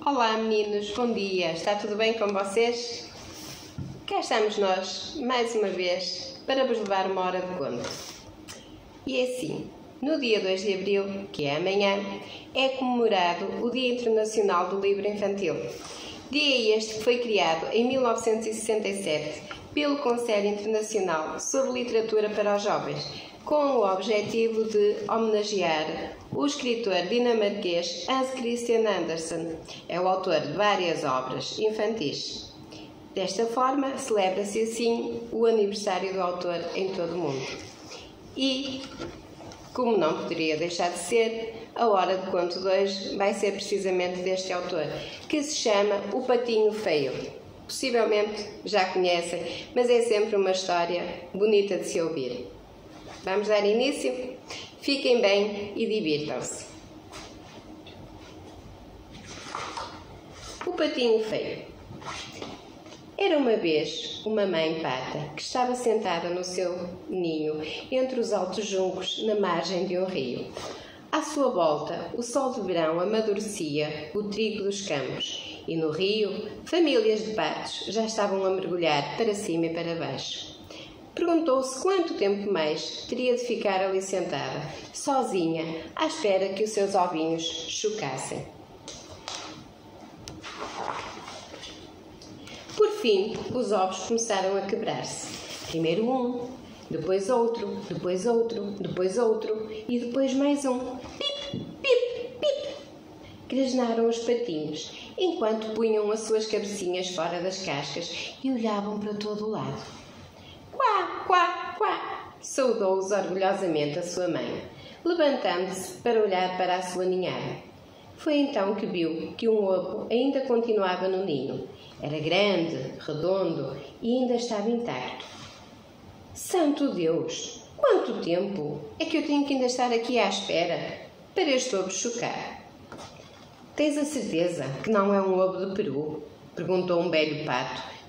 Olá meninos, bom dia, está tudo bem com vocês? Cá estamos nós, mais uma vez, para vos levar uma hora de conto. E assim, no dia 2 de Abril, que é amanhã, é comemorado o Dia Internacional do Livro Infantil. Dia este que foi criado em 1967 pelo Conselho Internacional sobre Literatura para os Jovens, com o objetivo de homenagear o escritor dinamarquês Hans Christian Andersen. É o autor de várias obras infantis. Desta forma, celebra-se assim o aniversário do autor em todo o mundo. E, como não poderia deixar de ser, a hora de conto de hoje vai ser precisamente deste autor, que se chama O Patinho Feio. Possivelmente já conhecem, mas é sempre uma história bonita de se ouvir. Vamos dar início? Fiquem bem e divirtam-se. O Patinho Feio. Era uma vez uma mãe pata que estava sentada no seu ninho entre os altos juncos na margem de um rio. À sua volta, o sol de verão amadurecia o trigo dos campos e no rio, famílias de patos já estavam a mergulhar para cima e para baixo. Perguntou-se quanto tempo mais teria de ficar ali sentada, sozinha, à espera que os seus ovinhos chocassem. Por fim, os ovos começaram a quebrar-se. Primeiro um, depois outro, depois outro, depois outro e depois mais um. Pip, pip, pip! Grasnaram os patinhos, enquanto punham as suas cabecinhas fora das cascas e olhavam para todo o lado. Quá, quá, quá! Saudou-os orgulhosamente a sua mãe, levantando-se para olhar para a sua ninhada. Foi então que viu que um ovo ainda continuava no ninho. Era grande, redondo e ainda estava intacto. Santo Deus! Quanto tempo é que eu tenho que ainda estar aqui à espera para este ovo chocar? Tens a certeza que não é um ovo de peru? Perguntou um velho pato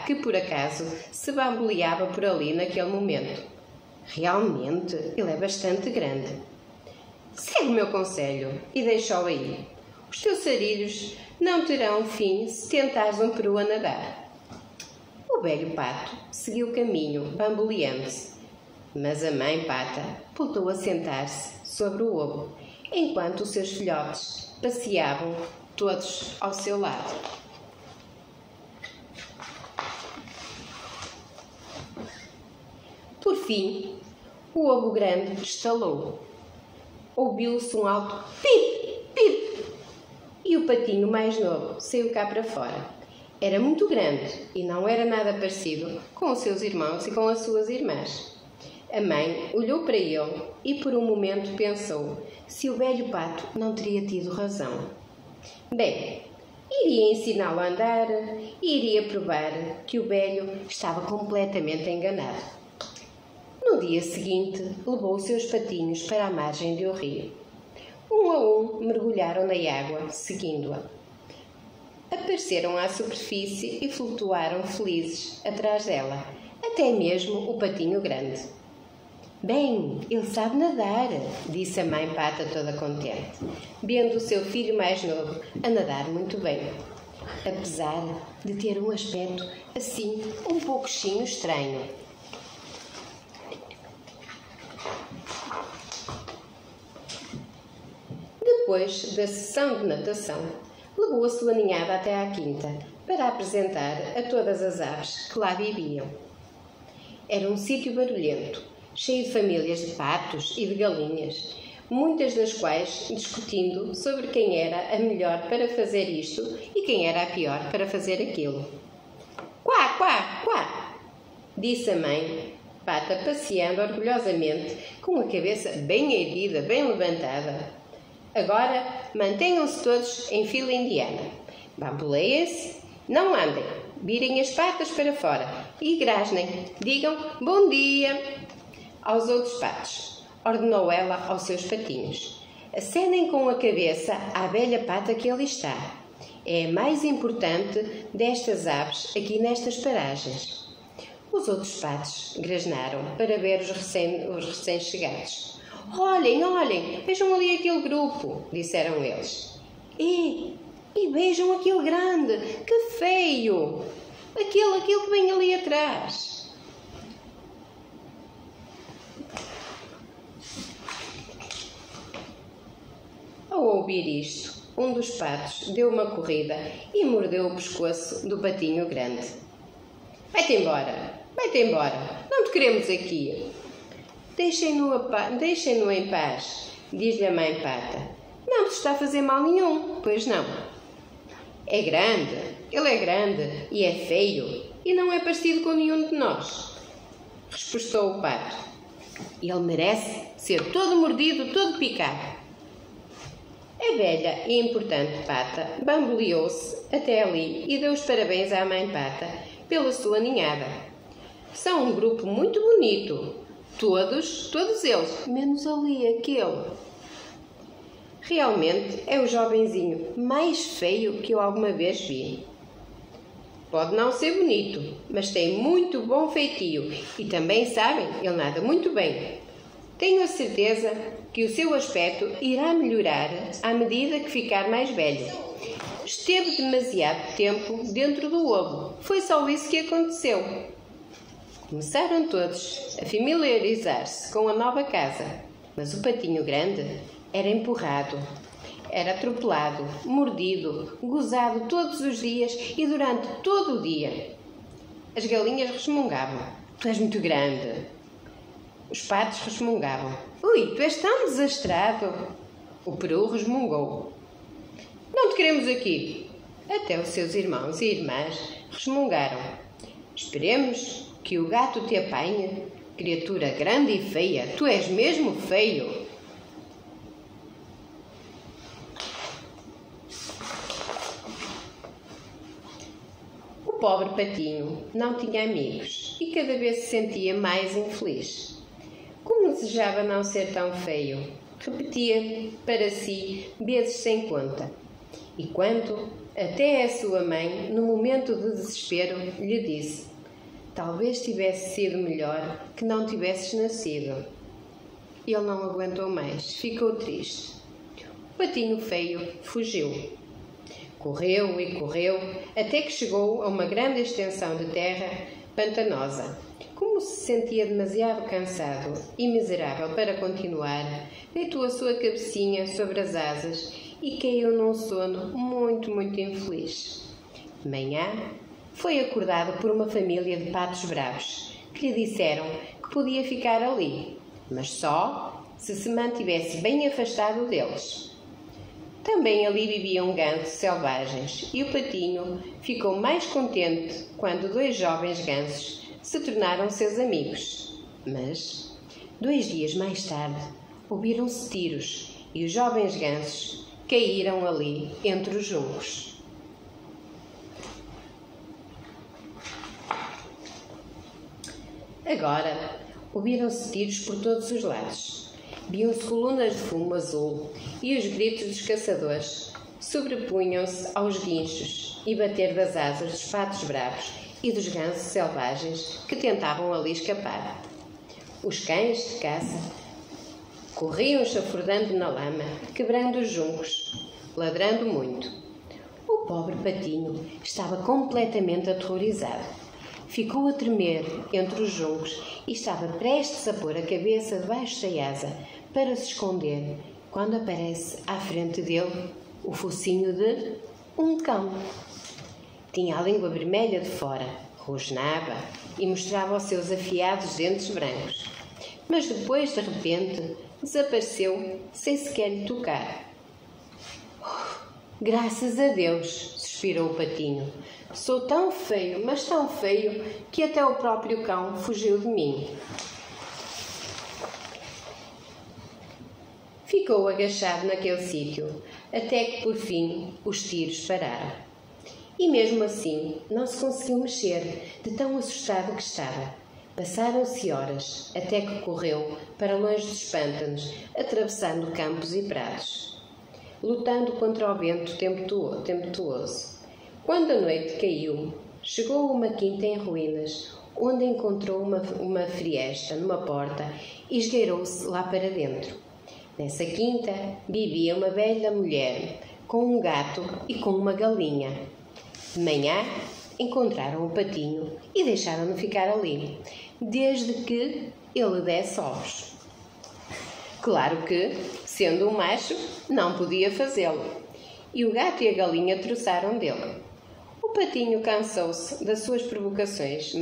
que por acaso se bamboleava por ali naquele momento. Realmente, ele é bastante grande. Segue o meu conselho e deixa-o aí. Os teus sarilhos não terão fim se tentares um peru a nadar. O velho pato seguiu o caminho, bamboleando-se, mas a mãe pata voltou a sentar-se sobre o ovo, enquanto os seus filhotes passeavam todos ao seu lado. Por fim, o ovo grande estalou. Ouviu-se um alto pip, pip, e o patinho mais novo saiu cá para fora. Era muito grande e não era nada parecido com os seus irmãos e com as suas irmãs. A mãe olhou para ele e por um momento pensou se o velho pato não teria tido razão. Bem, iria ensiná-lo a andar e iria provar que o velho estava completamente enganado. No dia seguinte, levou os seus patinhos para a margem de um rio. Um a um mergulharam na água, seguindo-a. Apareceram à superfície e flutuaram felizes atrás dela, até mesmo o patinho grande. Bem, ele sabe nadar, disse a mãe pata toda contente, vendo o seu filho mais novo a nadar muito bem, apesar de ter um aspecto assim um pouquinho estranho. Depois da sessão de natação, levou a sua ninhada até à quinta para apresentar a todas as aves que lá viviam. Era um sítio barulhento, cheio de famílias de patos e de galinhas, muitas das quais discutindo sobre quem era a melhor para fazer isto e quem era a pior para fazer aquilo. Quá, quá, quá! Disse a mãe pata, passeando orgulhosamente, com a cabeça bem erguida, bem levantada. Agora, mantenham-se todos em fila indiana. Bamboleiem-se, não andem, virem as patas para fora e grasnem. Digam bom dia aos outros patos, ordenou ela aos seus patinhos. Acenem com a cabeça à velha pata que ali está. É a mais importante destas aves aqui nestas paragens. Os outros patos grasnaram para ver os recém-chegados. Olhem, olhem, vejam ali aquele grupo, disseram eles. E vejam aquele grande, que feio! Aquele que vem ali atrás. Ao ouvir isto, um dos patos deu uma corrida e mordeu o pescoço do patinho grande. Vai-te embora, não te queremos aqui. Deixem-no em paz, diz-lhe a mãe pata. Não te está a fazer mal nenhum, pois não. Ele é grande e é feio e não é parecido com nenhum de nós, respostou o pato. Ele merece ser todo mordido, todo picado. A velha e importante pata bamboleou-se até ali e deu os parabéns à mãe pata pela sua ninhada. São um grupo muito bonito, todos eles, menos ali aquele. Realmente é o jovenzinho mais feio que eu alguma vez vi. Pode não ser bonito, mas tem muito bom feitio e também, sabem, ele nada muito bem. Tenho a certeza que o seu aspecto irá melhorar à medida que ficar mais velho. Esteve demasiado tempo dentro do ovo. Foi só isso que aconteceu. Começaram todos a familiarizar-se com a nova casa, mas o patinho grande era empurrado, era atropelado, mordido, gozado todos os dias e durante todo o dia. As galinhas resmungavam. Tu és muito grande. Os patos resmungavam. Ui, tu és tão desastrado. O peru resmungou. Não te queremos aqui. Até os seus irmãos e irmãs resmungaram. Esperemos que o gato te apanhe. Criatura grande e feia, tu és mesmo feio. O pobre patinho não tinha amigos e cada vez se sentia mais infeliz. Como desejava não ser tão feio, repetia para si vezes sem conta. E quando até a sua mãe, no momento de desespero, lhe disse: talvez tivesse sido melhor que não tivesses nascido. Ele não aguentou mais, ficou triste. O patinho feio fugiu. Correu e correu até que chegou a uma grande extensão de terra pantanosa. Como se sentia demasiado cansado e miserável para continuar, deitou a sua cabecinha sobre as asas e caiu num sono muito, muito infeliz. De manhã, foi acordado por uma família de patos bravos, que lhe disseram que podia ficar ali, mas só se mantivesse bem afastado deles. Também ali viviam gansos selvagens e o patinho ficou mais contente quando 2 jovens gansos se tornaram seus amigos. Mas, 2 dias mais tarde, ouviram-se tiros e os jovens gansos caíram ali entre os juncos. Agora, ouviram-se tiros por todos os lados. Viam-se colunas de fumo azul e os gritos dos caçadores sobrepunham-se aos guinchos e bater das asas dos patos bravos e dos gansos selvagens que tentavam ali escapar. Os cães de caça corriam chafurdando na lama, quebrando os juncos, ladrando muito. O pobre patinho estava completamente aterrorizado. Ficou a tremer entre os juncos e estava prestes a pôr a cabeça debaixo da asa para se esconder, quando aparece à frente dele o focinho de um cão. Tinha a língua vermelha de fora, rosnava e mostrava os seus afiados dentes brancos. Mas depois, de repente, desapareceu sem sequer lhe tocar. Graças a Deus, suspirou o patinho. Sou tão feio, mas tão feio, que até o próprio cão fugiu de mim. Ficou agachado naquele sítio, até que, por fim, os tiros pararam. E mesmo assim, não se conseguiu mexer, de tão assustado que estava. Passaram-se horas, até que correu para longe dos pântanos, atravessando campos e prados, lutando contra o vento tempestuoso. Quando a noite caiu, chegou a uma quinta em ruínas, onde encontrou uma friesta numa porta e esgueirou-se lá para dentro. Nessa quinta vivia uma velha mulher, com um gato e com uma galinha. De manhã, encontraram o patinho e deixaram-no ficar ali, desde que ele desse ovos. Claro que, sendo um macho, não podia fazê-lo, e o gato e a galinha troçaram dele. O patinho cansou-se das suas provocações,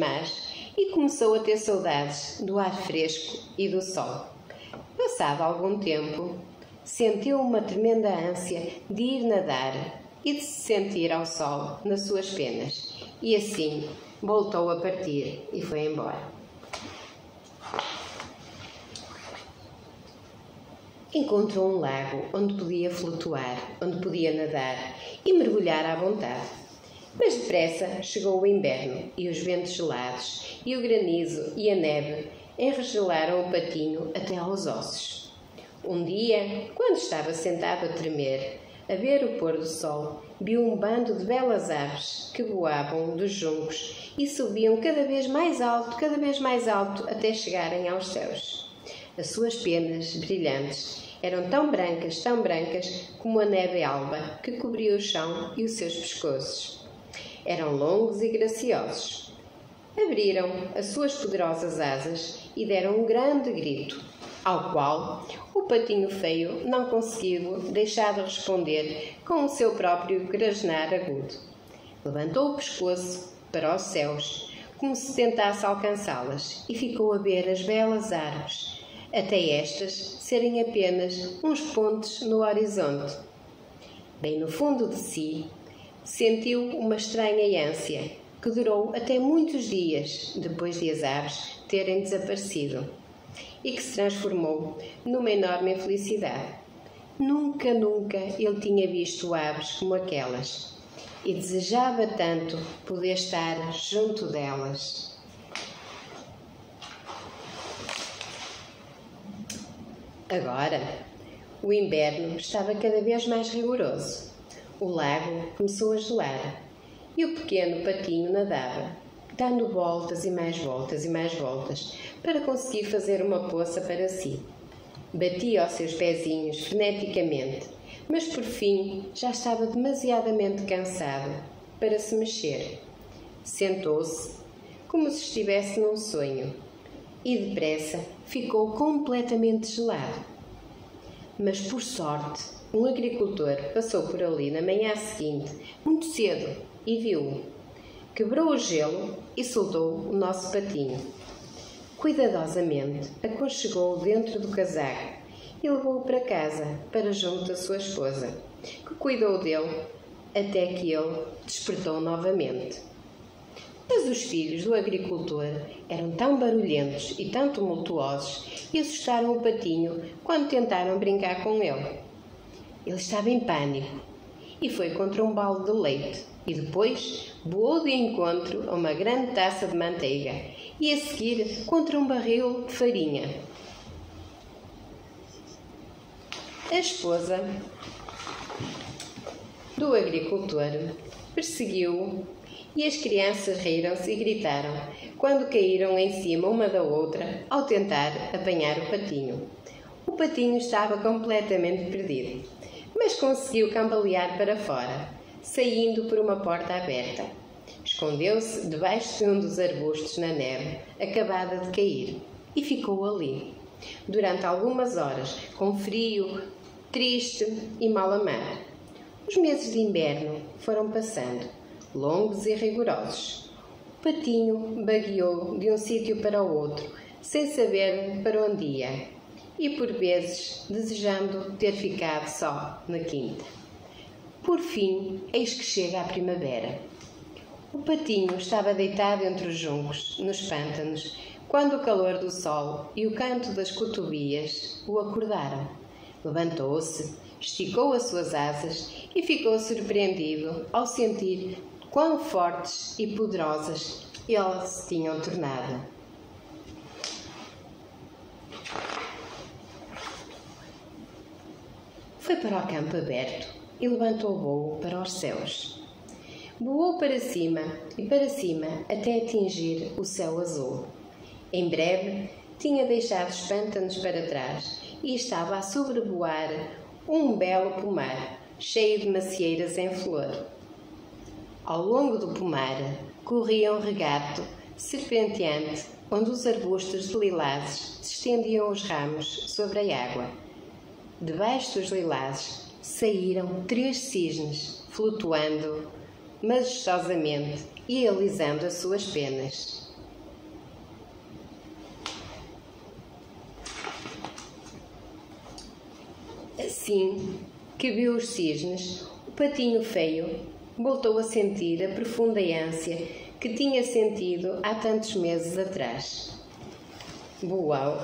e começou a ter saudades do ar fresco e do sol. Passado algum tempo, sentiu uma tremenda ânsia de ir nadar e de se sentir ao sol nas suas penas, e assim voltou a partir e foi embora. Encontrou um lago onde podia flutuar, onde podia nadar e mergulhar à vontade. Mas depressa chegou o inverno e os ventos gelados e o granizo e a neve enregelaram o patinho até aos ossos. Um dia, quando estava sentado a tremer, a ver o pôr do sol, viu um bando de belas aves que voavam dos juncos e subiam cada vez mais alto, até chegarem aos céus. As suas penas brilhantes eram tão brancas como a neve alba que cobria o chão e os seus pescoços. Eram longos e graciosos. Abriram as suas poderosas asas e deram um grande grito, ao qual o patinho feio não conseguiu deixar de responder com o seu próprio grasnar agudo. Levantou o pescoço para os céus, como se tentasse alcançá-las, e ficou a ver as belas árvores, até estas serem apenas uns pontos no horizonte. Bem no fundo de si, sentiu uma estranha ânsia, que durou até muitos dias depois de as aves terem desaparecido, e que se transformou numa enorme infelicidade. Nunca ele tinha visto aves como aquelas, e desejava tanto poder estar junto delas. Agora, o inverno estava cada vez mais rigoroso. O lago começou a gelar e o pequeno patinho nadava, dando voltas e mais voltas para conseguir fazer uma poça para si. Batia os seus pezinhos freneticamente, mas por fim já estava demasiadamente cansado para se mexer. Sentou-se como se estivesse num sonho e depressa ficou completamente gelado. Mas por sorte, um agricultor passou por ali na manhã seguinte, muito cedo, e viu-o. Quebrou o gelo e soltou o nosso patinho. Cuidadosamente aconchegou-o dentro do casaco e levou-o para casa, para junto da sua esposa, que cuidou dele até que ele despertou novamente. Mas os filhos do agricultor eram tão barulhentos e tão tumultuosos e assustaram o patinho quando tentaram brincar com ele. Ele estava em pânico e foi contra um balde de leite e depois voou de encontro a uma grande taça de manteiga e a seguir contra um barril de farinha. A esposa do agricultor perseguiu-o e as crianças riram-se e gritaram quando caíram em cima uma da outra ao tentar apanhar o patinho. O patinho estava completamente perdido, mas conseguiu cambalear para fora, saindo por uma porta aberta. Escondeu-se debaixo de um dos arbustos na neve, acabada de cair, e ficou ali, durante algumas horas, com frio, triste e mal amado. Os meses de inverno foram passando, longos e rigorosos. O patinho vagueou de um sítio para o outro, sem saber para onde ia, e por vezes desejando ter ficado só na quinta. Por fim, eis que chega a primavera. O patinho estava deitado entre os juncos, nos pântanos, quando o calor do sol e o canto das cotovias o acordaram. Levantou-se, esticou as suas asas e ficou surpreendido ao sentir quão fortes e poderosas elas se tinham tornado. Foi para o campo aberto e levantou o voo para os céus. Voou para cima até atingir o céu azul. Em breve, tinha deixado os pântanos para trás e estava a sobrevoar um belo pomar, cheio de macieiras em flor. Ao longo do pomar corria um regato serpenteante, onde os arbustos de lilazes se estendiam os ramos sobre a água. Debaixo dos lilazes saíram 3 cisnes, flutuando majestosamente e alisando as suas penas. Assim que viu os cisnes, o patinho feio voltou a sentir a profunda ânsia que tinha sentido há tantos meses atrás. Voou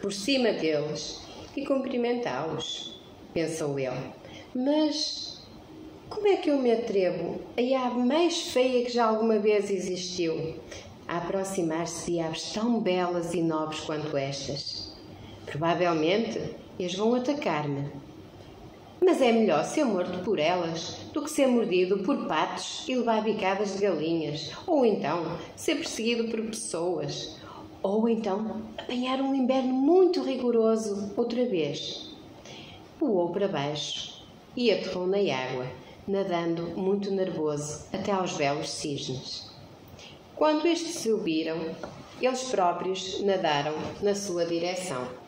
por cima deles e cumprimentá-los, pensou ele. Mas como é que eu me atrevo, a ave mais feia que já alguma vez existiu, a aproximar-se de aves tão belas e nobres quanto estas? Provavelmente eles vão atacar-me. Mas é melhor ser morto por elas do que ser mordido por patos e levar bicadas de galinhas, ou então ser perseguido por pessoas, ou então apanhar um inverno muito rigoroso outra vez. Voou para baixo e aterrou na água, nadando muito nervoso até aos belos cisnes. Quando estes se o viram, eles próprios nadaram na sua direção.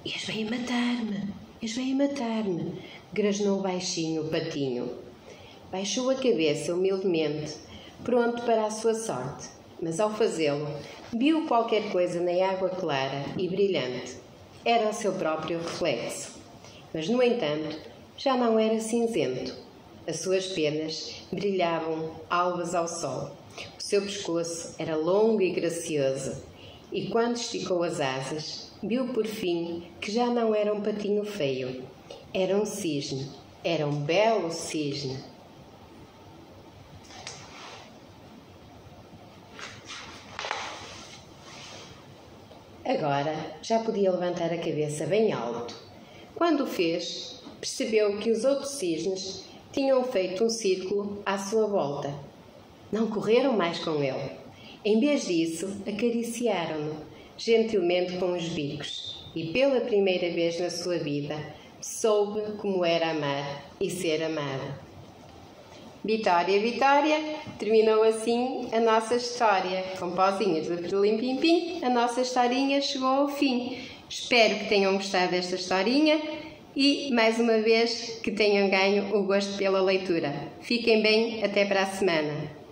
Eles vêm matar-me, eles vêm matar-me, grasnou baixinho o patinho. Baixou a cabeça humildemente, pronto para a sua sorte, mas ao fazê-lo, viu qualquer coisa na água clara e brilhante. Era o seu próprio reflexo. Mas, no entanto, já não era cinzento. As suas penas brilhavam alvas ao sol. O seu pescoço era longo e gracioso, e quando esticou as asas, viu por fim que já não era um patinho feio. Era um cisne. Era um belo cisne. Agora já podia levantar a cabeça bem alto. Quando o fez, percebeu que os outros cisnes tinham feito um círculo à sua volta. Não correram mais com ele. Em vez disso, acariciaram-no gentilmente com os bicos e, pela primeira vez na sua vida, soube como era amar e ser amada. Vitória, Vitória! Terminou assim a nossa história. Com pozinhas de Pilim-Pim-Pim, a nossa historinha chegou ao fim. Espero que tenham gostado desta historinha e, mais uma vez, que tenham ganho o gosto pela leitura. Fiquem bem, até para a semana.